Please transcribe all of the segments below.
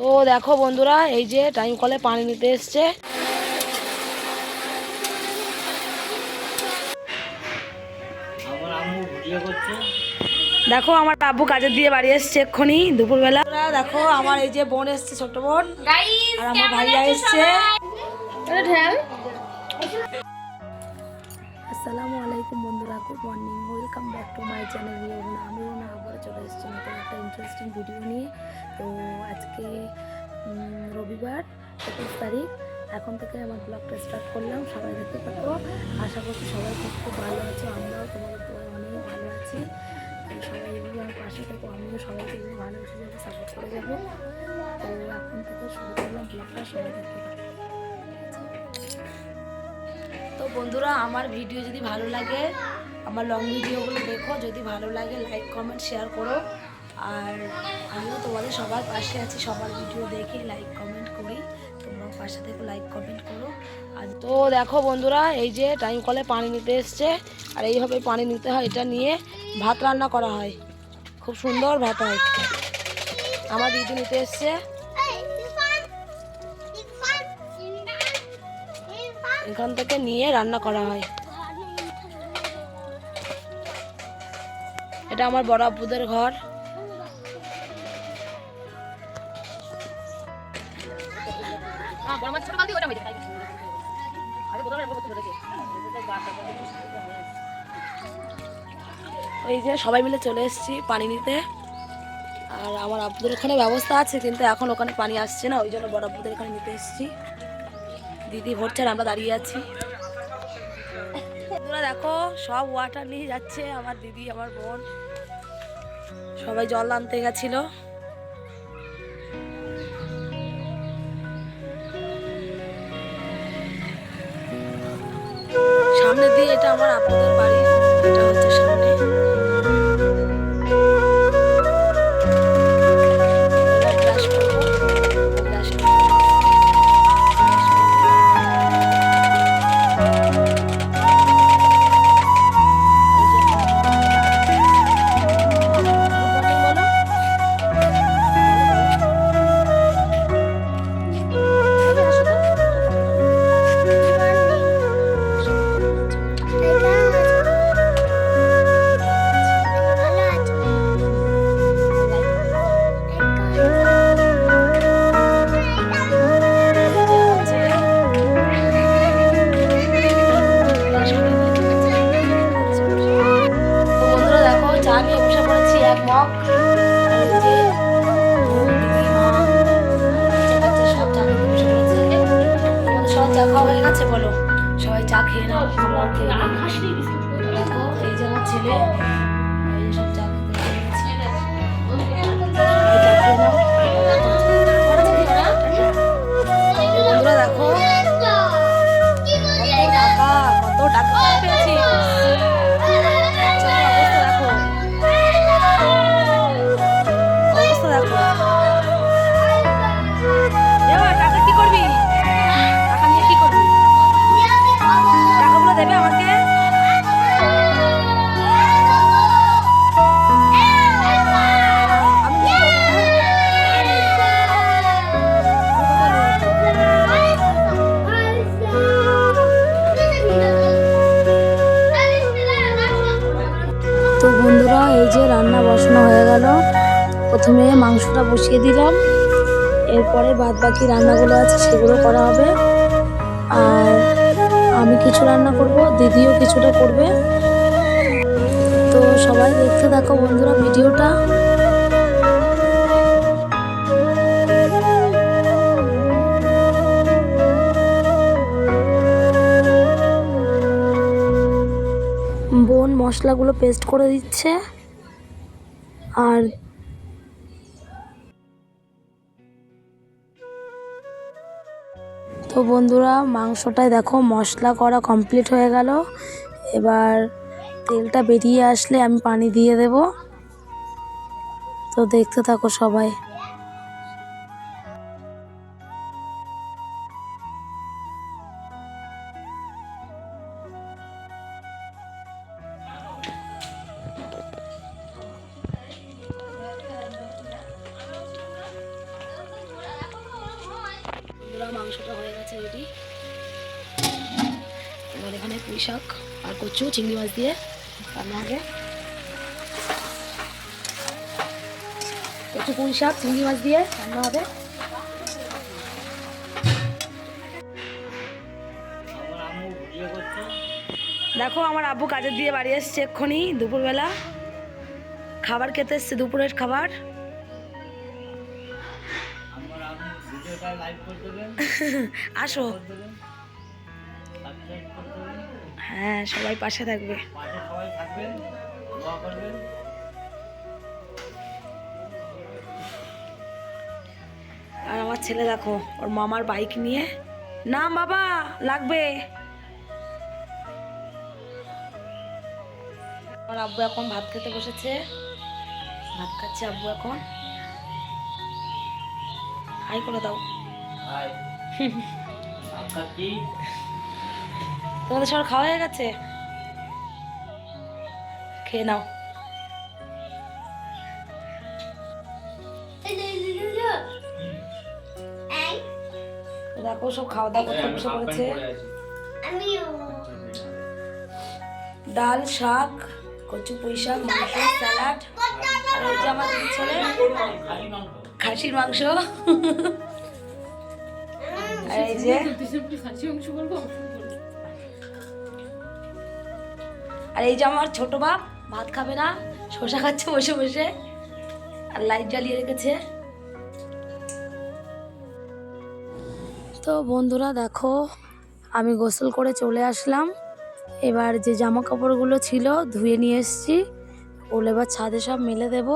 তো দেখো বন্ধুরা, এই যে টাইম কলে পানি নিতে এসছে। দেখো আমার আব্বু কাজের দিয়ে বাড়ি এসছে এক্ষুনি দুপুরবেলা। দেখো আমার এই যে বোন এসছে, ছোট বোন, আর আমার ভাইয়া এসছে। আসসালামু আলাইকুম বন্ধুরা, good morning, welcome back to my channel Riona. আমিও না আবার চলে এসেছি নতুন একটা ইন্টারেস্টিং ভিডিও নিয়ে। তো আজকে রবিবার 21 তারিখ, এখন থেকে আমার ব্লগটা স্টার্ট করলাম। সবাই দেখতে পাবো, আশা করছি সবাই খুব ভালো আছো, আমরাও তোমাদের তো অনেক ভালো আছি। সবাই এগুলো আমার পাশে থাকো, আমিও সবাইকে এগুলো ভালোবেসে যাবো, সাপোর্ট করে যাবো। তো এখন থেকে শুরু করলাম ব্লগটা, সবাই দেখতে পাবো। তো বন্ধুরা, আমার ভিডিও যদি ভালো লাগে, আমার লং ভিডিওগুলো দেখো, যদি ভালো লাগে লাইক কমেন্ট শেয়ার করো। আর আমিও তোমাদের সবার পাশে আছি, সবার ভিডিও দেখে লাইক কমেন্ট করি, তোমরাও পাশে থেকে লাইক কমেন্ট করো। আর তো দেখো বন্ধুরা, এই যে টাইম কলে পানি নিতে এসছে, আর এইভাবে পানি নিতে হয়, এটা নিয়ে ভাত রান্না করা হয়, খুব সুন্দর ভাত হয়। আমার দিদি নিতে এসছে, এখান থেকে নিয়ে রান্না করা হয়। এটা আমার বড় আব্বুদের ঘর। এই যে সবাই মিলে চলে এসেছি পানি নিতে। আর আমার আব্বুদের ওখানে ব্যবস্থা আছে, কিন্তু এখন ওখানে পানি আসছে না, ওই জন্য বড় আব্বুদের এখানে নিতে এসেছি। দিদি ভরছে আর আমরা দাঁড়িয়ে আছি। তোমরা দেখো সব ওয়াটার নিয়ে যাচ্ছে, আমার দিদি আমার বোন সবাই জল আনতে গেছিল। সামনে দিয়ে, এটা আমার আব্বুদের বাড়ি, এটা হচ্ছে সামনে। হয়ে গেছে, বলো সবাই চা খেয়ে নাও। দেখো এই যে আমার ছেলে, এই যে সব চা খেয়ে নাও। বন্ধুরা দেখো কত টাকা পেয়েছি, অবস্থা দেখো। এবার টাকা কি করবি, টাকা নিয়ে কি করবি, টাকাগুলো দেবে আমাকে। তো বন্ধুরা, এই যে রান্না বসানো হয়ে গেল। প্রথমে মাংসটা বসিয়ে দিলাম, এরপরে বাদ বাকি রান্নাগুলো আছে সেগুলো করা হবে। আর আমি কিছু রান্না করব, দিদিও কিছুটা করবে। তো সবাই দেখতে থাকো বন্ধুরা ভিডিওটা। বোন মশলাগুলো পেস্ট করে দিচ্ছে। আর তো বন্ধুরা, মাংসটায় দেখো মশলা করা কমপ্লিট হয়ে গেল। এবার তেলটা বেরিয়ে আসলে আমি পানি দিয়ে দেব। তো দেখতে থাকো সবাই। মাংসটা হয়ে গেছে রেডি। এবার এখানে পুঁই শাক আর কচু চিংড়ি মাছ দিয়ে রান্না হবে। কচু পুঁই শাক চিংড়ি মাছ দিয়ে রান্না হবে। দেখো আমার আব্বু কাজের দিয়ে বাড়ি এসছে এক্ষুনি, দুপুরবেলা খাবার খেতে এসছে, দুপুরের খাবার। আসো, হ্যাঁ সবাই পাশে থাকবে। আর আমার ছেলে দেখো ওর মামার বাইক নিয়ে, না বাবা লাগবে। আমার আব্বু এখন ভাত খেতে বসেছে, ভাত খাচ্ছে আব্বু এখন। হাই করে দাও। তোমাদের সবার খাওয়া হয়ে গেছে? খেয়ে নাও। দেখো সব খাওয়া দাওয়া করতে বসে পড়েছে। ডাল, শাক, কচু পুঁই শাক, মাংস, স্যালাড, আর এই যে আমার ছেলে খাসির মাংস। আর এই যে আমার ছোট বাপ ভাত খাবে না, শসা খাচ্ছে বসে বসে, আর লাইট জ্বালিয়ে রেখেছে। তো বন্ধুরা দেখো আমি গোসল করে চলে আসলাম। এবার যে জামা কাপড়গুলো ছিল ধুয়ে নিয়ে এসেছি, ওগুলো এবার ছাদে সব মেলে দেব।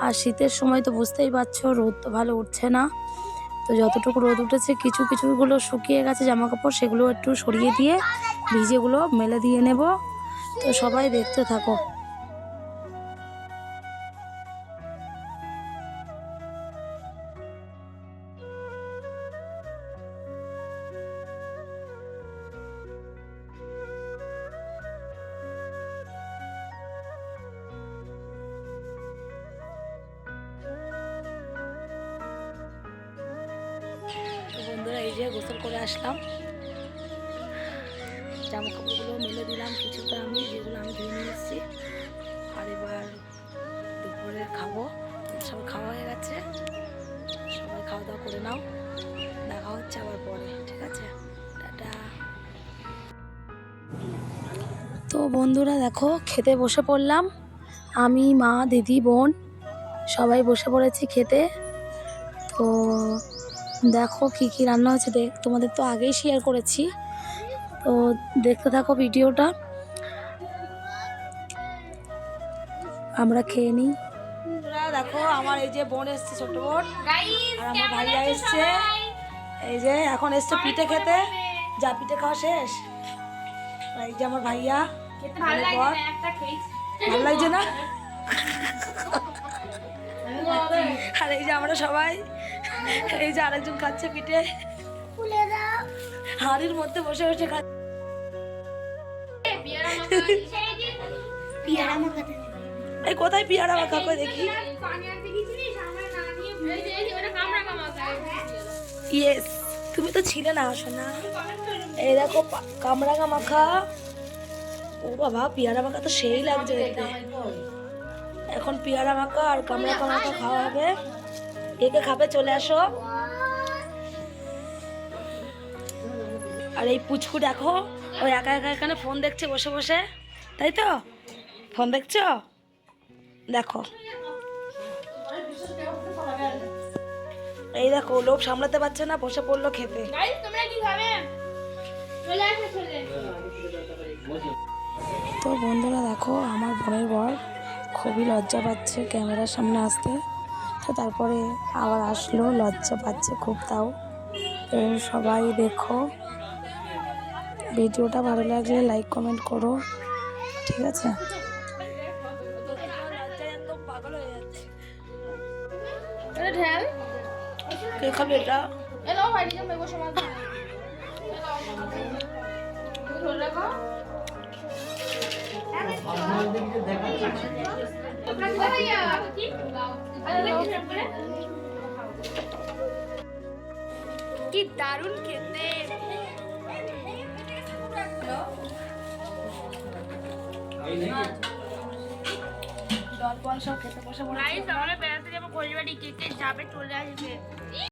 আর শীতের সময় তো বুঝতেই পারছো রোদ তো ভালো উঠছে না, তো যতটুকু রোদ উঠেছে কিছু কিছুগুলো শুকিয়ে গেছে জামা কাপড়, সেগুলো একটু সরিয়ে দিয়ে ভিজেগুলো মেলে দিয়ে নেব। তো সবাই দেখতে থাকো। বন্ধুরা এই যে গোসল করে আসলাম, জামা কাপড়গুলো মেলে দিলাম কিছুটা আমি, যেগুলো আমি ধুয়ে নিয়ে এসেছি। আর এবার দুপুরে খাবো, সব খাওয়া হয়ে গেছে, সবাই খাওয়া দাওয়া করে নাও। দেখা হচ্ছে আবার পরে, ঠিক আছে, টাটা। তো বন্ধুরা দেখো খেতে বসে পড়লাম, আমি, মা, দিদি, বোন সবাই বসে পড়েছি খেতে। তো দেখো কি কি রান্না হচ্ছে, তোমাদের তো আগেই শেয়ার করেছি, তো দেখতে থাকো ভিডিওটা, আমরা খেয়ে নিই। দেখো আমার এই যে বোন এসছে, ছোট বোন, আর আমার ভাইয়া এসছে, এই যে এখন এসছে পিঠে খেতে। যা পিঠে খাওয়া শেষ। এই যে আমার ভাইয়া, ভালো লাগছে না? আর এই যে আমরা সবাই, এই যে আরেকজন খাচ্ছে পিঠে, হাড়ির মধ্যে বসে বসে খাচ্ছে। এই কোথায় পিয়ারা মাখা করে দেখি? ইয়েস, তুমি তো ছিলে না সোনা। এই দেখো কামরাঙা মাখা। ও বাবা, পিয়ারা মাখা তো সেই লাগছে দেখতে। এখন পিয়ারা মাখা আর কামরাঙা মাখা খাওয়া হবে। কে কে খাবে চলে আসো। আর এই পুচকু দেখো, ওই একা একা এখানে ফোন দেখছে বসে বসে, তাই তো? ফোন দেখছো? দেখো এই দেখো, লোভ সামলাতে পারছে না, বসে পড়লো খেতে। তো বন্ধুরা দেখো আমার বোনের বর খুবই লজ্জা পাচ্ছে ক্যামেরার সামনে আসতে, তো তারপরে আবার আসলো, লজ্জা পাচ্ছে খুব। তাও তো সবাই দেখো, ভিডিওটা ভালো লাগলে লাইক কমেন্ট করো, ঠিক আছে? কে খাবে এটা? কি দারুণ খেতে। জল ফল সব খেতে বসে গাইস আমরা বেড়াতে যাবো, কোলবাড়ি কে কে যাবে চলে আসবে।